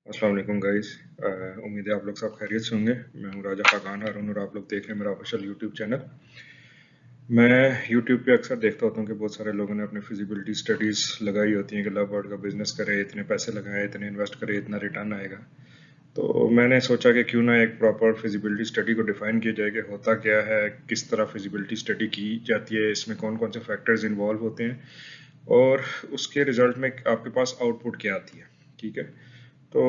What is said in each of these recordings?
अस्सलाम वालेकुम गाइस। उम्मीद है आप लोग सब खैरियत से होंगे। मैं हूं राजा खाकान हारून और आप लोग देख रहे हैं मेरा ऑफिशियल यूट्यूब चैनल। मैं यूट्यूब पे अक्सर देखता होता हूं कि बहुत सारे लोगों ने अपनी फिजिबिलिटी स्टडीज़ लगाई होती हैं कि लव बर्ड का बिजनेस करें, इतने पैसे लगाएं, इतने इन्वेस्ट करें, इतना रिटर्न आएगा। तो मैंने सोचा कि क्यों ना एक प्रॉपर फिजिबिलिटी स्टडी को डिफाइन किया जाए कि होता क्या है, किस तरह फिजिबिलिटी स्टडी की जाती है, इसमें कौन कौन से फैक्टर्स इन्वॉल्व होते हैं और उसके रिजल्ट में आपके पास आउटपुट क्या आती है। ठीक है, तो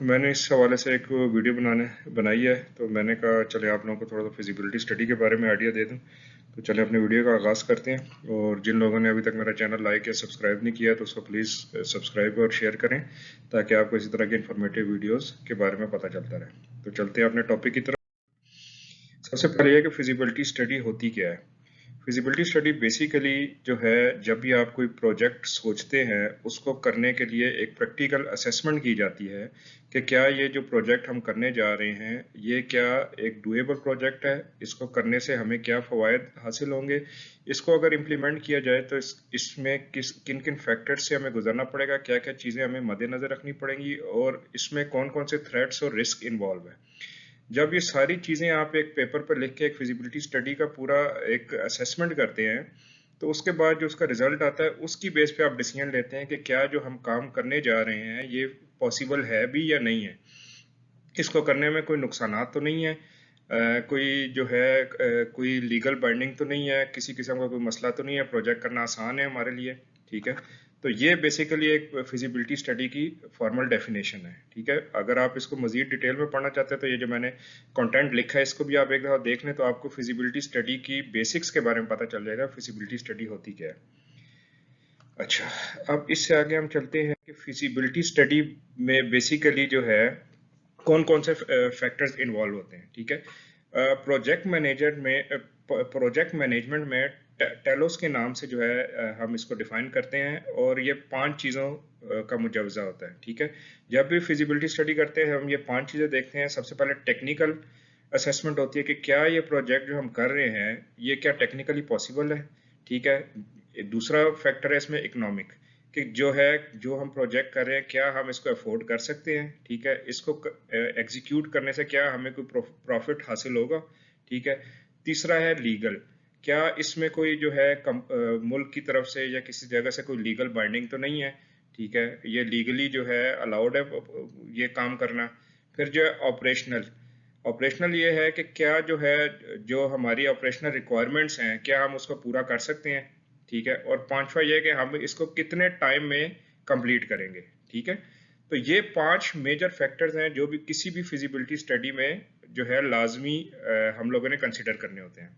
मैंने इस हवाले से एक वीडियो बनाई है। तो मैंने कहा चले आप लोगों को थोड़ा सा फिजिबिलिटी स्टडी के बारे में आइडिया दे दूं। तो चले अपने वीडियो का आगाज़ करते हैं। और जिन लोगों ने अभी तक मेरा चैनल लाइक या सब्सक्राइब नहीं किया तो उसको प्लीज़ सब्सक्राइब और शेयर करें, ताकि आपको इसी तरह के इन्फॉर्मेटिव वीडियोस के बारे में पता चलता रहे। तो चलते हैं अपने टॉपिक की तरफ। सबसे पहले यह कि फिजिबिलिटी स्टडी होती क्या है। फिजिबिलिटी स्टडी बेसिकली जो है, जब भी आप कोई प्रोजेक्ट सोचते हैं उसको करने के लिए एक प्रैक्टिकल असेसमेंट की जाती है कि क्या ये जो प्रोजेक्ट हम करने जा रहे हैं ये क्या एक डुएबल प्रोजेक्ट है, इसको करने से हमें क्या फ़वायद हासिल होंगे, इसको अगर इम्प्लीमेंट किया जाए तो इसमें किन किन फैक्टर्स से हमें गुजरना पड़ेगा, क्या क्या चीज़ें हमें मद्देनज़र रखनी पड़ेंगी और इसमें कौन कौन से थ्रेट्स और रिस्क इन्वॉल्व है। जब ये सारी चीज़ें आप एक पेपर पर लिख के एक फिजिबिलिटी स्टडी का पूरा एक असेसमेंट करते हैं, तो उसके बाद जो उसका रिजल्ट आता है उसकी बेस पे आप डिसीजन लेते हैं कि क्या जो हम काम करने जा रहे हैं ये पॉसिबल है भी या नहीं है, इसको करने में कोई नुकसानात तो नहीं है, कोई जो है कोई लीगल बाइंडिंग तो नहीं है, किसी किस्म का कोई मसला तो नहीं है, प्रोजेक्ट करना आसान है हमारे लिए। ठीक है, तो ये बेसिकली एक फिजिबिलिटी स्टडी की फॉर्मल डेफिनेशन है। ठीक है, अगर आप इसको मजीद डिटेल में पढ़ना चाहते हैं तो ये जो मैंने कंटेंट लिखा है इसको भी आप एक दफ़ा देख लें तो आपको फिजिबिलिटी स्टडी की बेसिक्स के बारे में पता चल जाएगा, फिजिबिलिटी स्टडी होती क्या है। अच्छा, अब इससे आगे हम चलते हैं कि फिजिबिलिटी स्टडी में बेसिकली जो है कौन कौन से फैक्टर्स इन्वॉल्व होते हैं। ठीक है, प्रोजेक्ट मैनेजमेंट में टेलोस के नाम से जो है हम इसको डिफाइन करते हैं और ये 5 चीज़ों का मुजवजा होता है। ठीक है, जब भी फिजिबिलिटी स्टडी करते हैं हम ये 5 चीज़ें देखते हैं। सबसे पहले टेक्निकल असेसमेंट होती है कि क्या ये प्रोजेक्ट जो हम कर रहे हैं ये क्या टेक्निकली पॉसिबल है। ठीक है, दूसरा फैक्टर है इसमें इकोनॉमिक, कि जो है जो हम प्रोजेक्ट कर रहे हैं क्या हम इसको अफोर्ड कर सकते हैं। ठीक है, इसको एग्जीक्यूट करने से क्या हमें कोई प्रॉफिट हासिल होगा। ठीक है, तीसरा है लीगल, क्या इसमें कोई जो है मुल्क की तरफ से या किसी जगह से कोई लीगल बाइंडिंग तो नहीं है। ठीक है, ये लीगली जो है अलाउड है ये काम करना। फिर जो है ऑपरेशनल, ऑपरेशनल ये है कि क्या जो है जो हमारी ऑपरेशनल रिक्वायरमेंट्स हैं क्या हम उसको पूरा कर सकते हैं। ठीक है, और पांचवा ये है कि हम इसको कितने टाइम में कंप्लीट करेंगे। ठीक है, तो ये 5 मेजर फैक्टर्स हैं जो भी किसी भी फिजिबिलिटी स्टडी में जो है लाजमी हम लोगों ने कंसिडर करने होते हैं।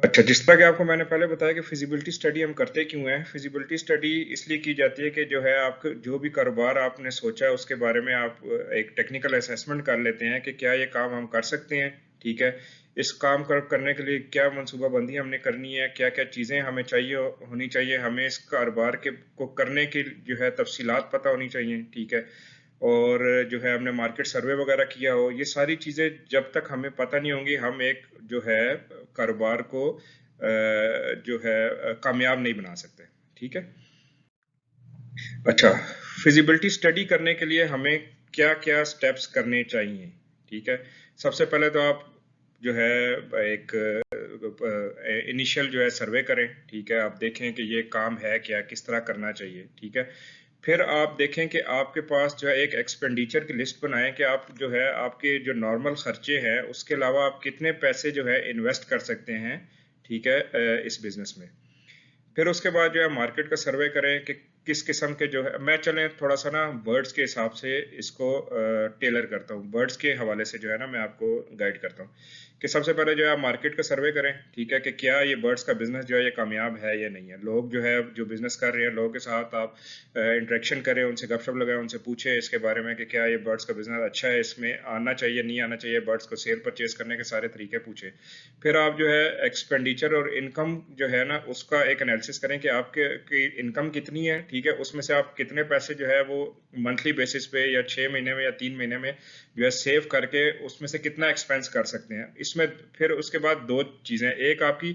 अच्छा, जिस तरह कि आपको मैंने पहले बताया कि फिजिबिलिटी स्टडी हम करते क्यों हैं। फिजिबिलिटी स्टडी इसलिए की जाती है कि जो है आपको जो भी कारोबार आपने सोचा है उसके बारे में आप एक टेक्निकल असेसमेंट कर लेते हैं कि क्या ये काम हम कर सकते हैं। ठीक है, इस काम करने के लिए क्या मनसूबाबंदी हमने करनी है, क्या क्या चीज़ें हमें चाहिए होनी चाहिए, हमें इस कारोबार के को करने की जो है तफसीलात पता होनी चाहिए। ठीक है, और जो है हमने मार्केट सर्वे वगैरह किया हो, ये सारी चीज़ें जब तक हमें पता नहीं होंगी हम एक जो है कारोबार को जो है कामयाब नहीं बना सकते। ठीक है, अच्छा, फिजिबिलिटी स्टडी करने के लिए हमें क्या क्या स्टेप्स करने चाहिए। ठीक है, सबसे पहले तो आप जो है एक इनिशियल जो है सर्वे करें। ठीक है, आप देखें कि ये काम है क्या, किस तरह करना चाहिए। ठीक है, फिर आप देखें कि आपके पास जो है एक एक्सपेंडिचर की लिस्ट बनाएं कि आप जो है आपके जो नॉर्मल खर्चे हैं उसके अलावा आप कितने पैसे जो है इन्वेस्ट कर सकते हैं। ठीक है, इस बिजनेस में। फिर उसके बाद जो है मार्केट का सर्वे करें कि किस किस्म के जो है, मैं चलें थोड़ा सा ना बर्ड्स के हिसाब से इसको टेलर करता हूँ, बर्ड्स के हवाले से जो है ना मैं आपको गाइड करता हूँ कि सबसे पहले जो है आप मार्केट का सर्वे करें। ठीक है, कि क्या ये बर्ड्स का बिजनेस जो है ये कामयाब है या नहीं है। लोग जो है जो बिजनेस कर रहे हैं लोगों के साथ आप इंटरेक्शन करें, उनसे गपशप लगाएं, उनसे पूछें इसके बारे में कि क्या ये बर्ड्स का बिजनेस अच्छा है, इसमें आना चाहिए नहीं आना चाहिए, बर्ड्स को सेल परचेज करने के सारे तरीके पूछें। फिर आप जो है एक्सपेंडिचर और इनकम जो है ना उसका एक एनालिसिस करें कि आपके की इनकम कितनी है। ठीक है, उसमें से आप कितने पैसे जो है वो मंथली बेसिस पे या 6 महीने में या 3 महीने में जो है सेव करके उसमें से कितना एक्सपेंस कर सकते हैं इसमें। फिर उसके बाद दो चीज़ें, एक आपकी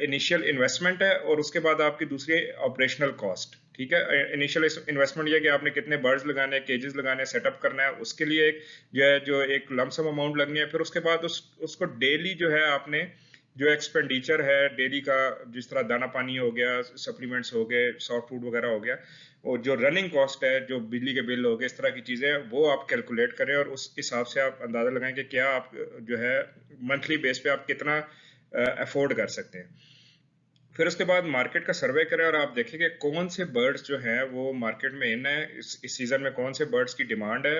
इनिशियल इन्वेस्टमेंट है और उसके बाद आपकी दूसरी ऑपरेशनल कॉस्ट। ठीक है। इनिशियल इन्वेस्टमेंट ये कि आपने कितने बर्ड्स लगाने हैं, केजेस लगाने हैं, सेटअप करना है, उसके लिए एक जो एक लमसम अमाउंट लगनी है। फिर उसके बाद उसको डेली जो है आपने जो एक्सपेंडिचर है डेली का, जिस तरह दाना पानी हो गया, सप्लीमेंट्स हो गए, सॉफ्ट फूड वगैरह हो गया, और जो रनिंग कॉस्ट है, जो बिजली के बिल हो गए, इस तरह की चीज़ें, वो आप कैलकुलेट करें और उस हिसाब से आप अंदाज़ा लगाएं कि क्या आप जो है मंथली बेस पे आप कितना अफोर्ड कर सकते हैं। फिर उसके बाद मार्केट का सर्वे करें और आप देखें कि कौन से बर्ड्स जो हैं वो मार्केट में इन है, इस सीजन में कौन से बर्ड्स की डिमांड है,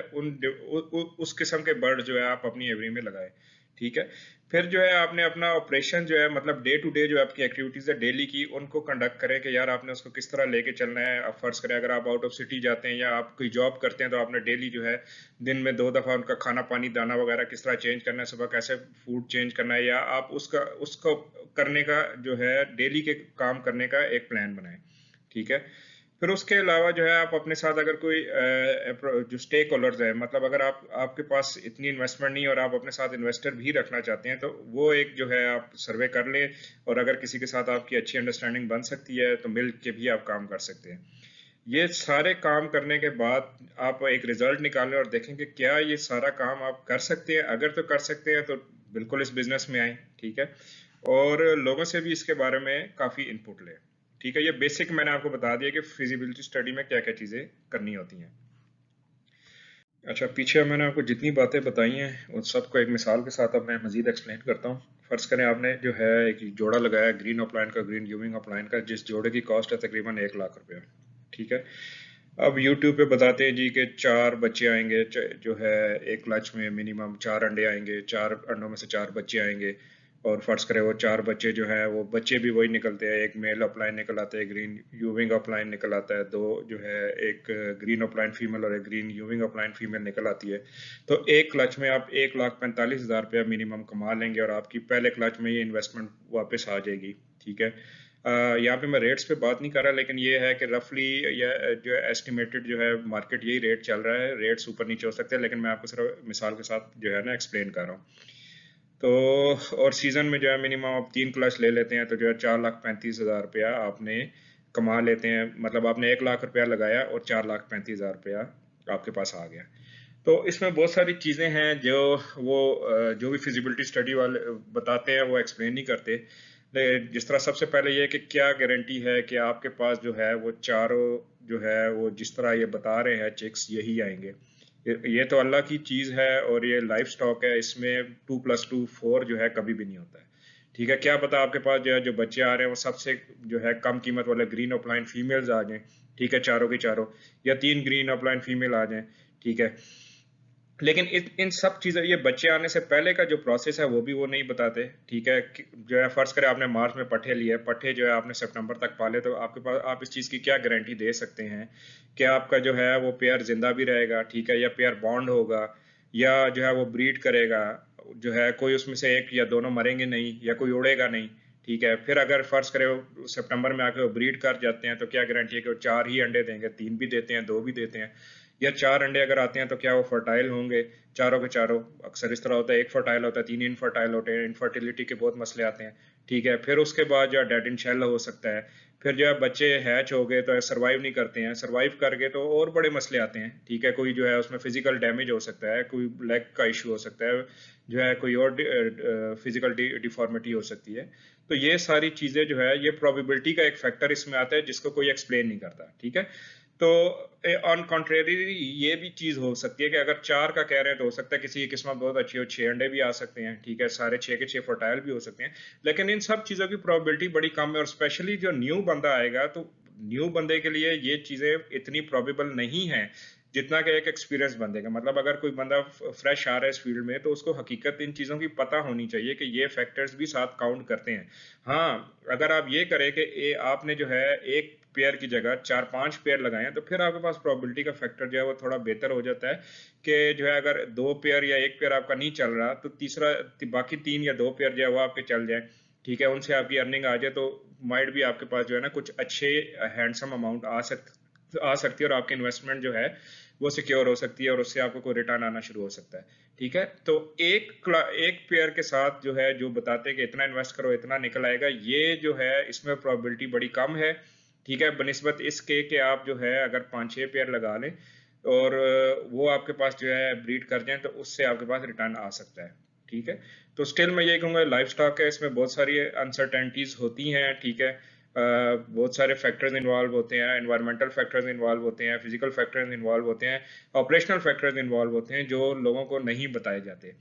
उस किस्म के बर्ड जो है आप अपनी एवरी में लगाएं। ठीक है। फिर जो है आपने अपना ऑपरेशन जो है, मतलब डे टू डे जो आपकी एक्टिविटीज है डेली की, उनको कंडक्ट करें कि यार आपने उसको किस तरह लेके चलना है। आप फर्ज करें अगर आप आउट ऑफ सिटी जाते हैं या आप कोई जॉब करते हैं तो आपने डेली जो है दिन में 2 दफा उनका खाना पानी दाना वगैरह किस तरह चेंज करना है, सुबह कैसे फूड चेंज करना है, या आप उसको करने का जो है डेली के काम करने का एक प्लान बनाएं। ठीक है। फिर उसके अलावा जो है आप अपने साथ अगर कोई जो स्टेक होल्डर्स है, मतलब अगर आपके पास इतनी इन्वेस्टमेंट नहीं और आप अपने साथ इन्वेस्टर भी रखना चाहते हैं, तो वो एक जो है आप सर्वे कर लें, और अगर किसी के साथ आपकी अच्छी अंडरस्टैंडिंग बन सकती है तो मिल के भी आप काम कर सकते हैं। ये सारे काम करने के बाद आप एक रिजल्ट निकालें और देखें कि क्या ये सारा काम आप कर सकते हैं। अगर तो कर सकते हैं तो बिल्कुल इस बिजनेस में आए। ठीक है। और लोगों से भी इसके बारे में काफ़ी इनपुट लें। ठीक है। ये बेसिक मैंने आपको बता दिया कि फिजिबिलिटी स्टडी में क्या क्या चीज़ें करनी होती हैं। अच्छा, पीछे मैंने आपको जितनी बातें बताई हैं उन सबको एक मिसाल के साथ अब मैं मजीद एक्सप्लेन करता हूँ। फ़र्ज़ करें आपने जो है एक जोड़ा लगाया ग्रीन अपलाइन का, ग्रीन यूविंग अपलाइन का, जिस जोड़े की कॉस्ट है तकरीबन 1 लाख रुपया। ठीक है। अब यूट्यूब पे बताते हैं जी कि 4 बच्चे आएंगे, जो है एक क्लच में मिनिमम 4 अंडे आएंगे, 4 अंडों में से 4 बच्चे आएंगे, और फर्ज करें वो 4 बच्चे जो है वो बच्चे भी वही निकलते हैं, एक मेल अपलाइन निकल आता है, ग्रीन यूविंग अपलाइन निकल आता है, दो जो है एक ग्रीन अपलाइन फीमेल और एक ग्रीन यूविंग अपलाइन फीमेल निकल आती है। तो एक क्लच में आप 1,45,000 रुपया मिनिमम कमा लेंगे और आपकी पहले क्लच में ये इन्वेस्टमेंट वापस आ जाएगी। ठीक है। यहाँ पे मैं रेट्स पे बात नहीं कर रहा, लेकिन ये है कि रफली या जो एस्टिमेटेड जो है मार्केट यही रेट चल रहा है। रेट्स ऊपर नीचे हो सकते हैं, लेकिन मैं आपको सिर्फ मिसाल के साथ जो है ना एक्सप्लेन कर रहा हूँ। तो और सीजन में जो है मिनिमम आप 3 क्लच ले लेते हैं तो जो है 4,35,000 रुपया आपने कमा लेते हैं। मतलब आपने 1 लाख रुपया लगाया और 4,35,000 रुपया आपके पास आ गया। तो इसमें बहुत सारी चीज़ें हैं जो वो जो भी फिजिबिलिटी स्टडी वाले बताते हैं वो एक्सप्लेन नहीं करते। जिस तरह सबसे पहले ये कि क्या गारंटी है कि आपके पास जो है वो चारों जो है वो जिस तरह ये बता रहे हैं चिक्स यही आएंगे। ये तो अल्लाह की चीज़ है और ये लाइफ स्टॉक है, इसमें 2+2 4 जो है कभी भी नहीं होता है। ठीक है। क्या पता आपके पास जो है जो बच्चे आ रहे हैं वो सबसे जो है कम कीमत वाले ग्रीन अपलाइन फीमेल्स आ जाएं। ठीक है, चारों की चारों, या 3 ग्रीन अपलाइन फीमेल आ जाएं। ठीक है। लेकिन इन सब चीज़ें, ये बच्चे आने से पहले का जो प्रोसेस है वो भी वो नहीं बताते। ठीक है। जो है फर्ज करें आपने मार्च में पट्ठे लिए, पट्ठे जो है आपने सितंबर तक पाले, तो आपके पास आप इस चीज़ की क्या गारंटी दे सकते हैं कि आपका जो है वो पेयर जिंदा भी रहेगा। ठीक है। या पेयर बॉन्ड होगा, या जो है वो ब्रीड करेगा, जो है कोई उसमें से एक या दोनों मरेंगे नहीं, या कोई उड़ेगा नहीं। ठीक है। फिर अगर फर्ज करें वो सितंबर में आके वो ब्रीड कर जाते हैं तो क्या गारंटी है कि वो 4 ही अंडे देंगे, 3 भी देते हैं, 2 भी देते हैं, या 4 अंडे अगर आते हैं तो क्या वो फर्टाइल होंगे चारों के चारों। अक्सर इस तरह होता है, एक फर्टाइल होता है, 3 इनफर्टाइल होते हैं, इनफर्टिलिटी के बहुत मसले आते हैं। ठीक है। फिर उसके बाद जो है डेड इन शेल हो सकता है। फिर जो है बच्चे हैच हो गए तो सर्वाइव नहीं करते हैं, सर्वाइव कर गए तो और बड़े मसले आते हैं। ठीक है। कोई जो है उसमें फिजिकल डैमेज हो सकता है, कोई लेग का इशू हो सकता है, जो है कोई और फिजिकल डिफॉर्मिटी हो सकती है। तो ये सारी चीजें जो है, ये प्रोबेबिलिटी का एक फैक्टर इसमें आता है जिसको कोई एक्सप्लेन नहीं करता। ठीक है। तो ऑन कॉन्ट्रेरी ये भी चीज हो सकती है कि अगर 4 का कह रहे हैं तो हो सकता है किसी की किस्मत बहुत अच्छी हो, 6 अंडे भी आ सकते हैं। ठीक है। सारे 6 के 6 फर्टाइल भी हो सकते हैं। लेकिन इन सब चीजों की प्रोबेबिलिटी बड़ी कम है, और स्पेशली जो न्यू बंदा आएगा तो न्यू बंदे के लिए ये चीजें इतनी प्रोबेबल नहीं है जितना कि एक एक्सपीरियंस बंदे का। मतलब अगर कोई बंदा फ्रेश आ रहा है इस फील्ड में तो उसको हकीकत इन चीजों की पता होनी चाहिए कि ये फैक्टर्स भी साथ काउंट करते हैं। हाँ, अगर आप ये करें कि आपने जो है एक पेयर की जगह 4-5 पेयर लगाए हैं तो फिर आपके पास प्रोबेबिलिटी का फैक्टर जो है वो थोड़ा बेहतर हो जाता है कि जो है अगर 2 पेयर या 1 पेयर आपका नहीं चल रहा तो तीसरा बाकी 3 या 2 पेयर जो है वो आपके चल जाए। ठीक है। उनसे आपकी अर्निंग आ जाए तो माइट भी आपके पास जो है ना कुछ अच्छे हैंडसम अमाउंट आ सकती है, और आपकी इन्वेस्टमेंट जो है वो सिक्योर हो सकती है और उससे आपको कोई रिटर्न आना शुरू हो सकता है। ठीक है। तो एक पेयर के साथ जो है जो बताते हैं कि इतना इन्वेस्ट करो इतना निकल आएगा, ये जो है इसमें प्रोबेबिलिटी बड़ी कम है। ठीक है, बनिस्बत इसके कि आप जो है अगर 5-6 पेयर लगा लें और वो आपके पास जो है ब्रीड कर जाएं तो उससे आपके पास रिटर्न आ सकता है। ठीक है, तो स्टिल मैं यही कहूँगा लाइफ स्टॉक है, इसमें बहुत सारी अनसर्टेनिटीज होती हैं। ठीक है, बहुत सारे फैक्टर्स इन्वॉल्व होते हैं, एनवायरमेंटल फैक्टर्स इन्वॉल्व होते हैं, फिजिकल फैक्टर्स इन्वॉल्व होते हैं, ऑपरेशनल फैक्टर्स इन्वॉल्व होते हैं जो लोगों को नहीं बताए जाते।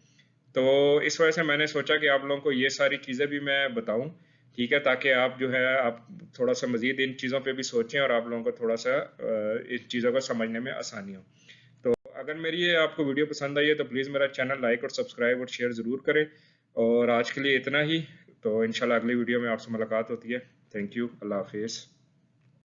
तो इस वजह से मैंने सोचा कि आप लोगों को ये सारी चीज़ें भी मैं बताऊं। ठीक है, ताकि आप जो है आप थोड़ा सा मजीद इन चीज़ों पे भी सोचें और आप लोगों को थोड़ा सा इन चीज़ों को समझने में आसानी हो। तो अगर मेरी ये आपको वीडियो पसंद आई है तो प्लीज़ मेरा चैनल लाइक और सब्सक्राइब और शेयर ज़रूर करें। और आज के लिए इतना ही। तो इंशाल्लाह अगली वीडियो में आपसे मुलाकात होती है। थैंक यू, अल्लाह हाफिज़।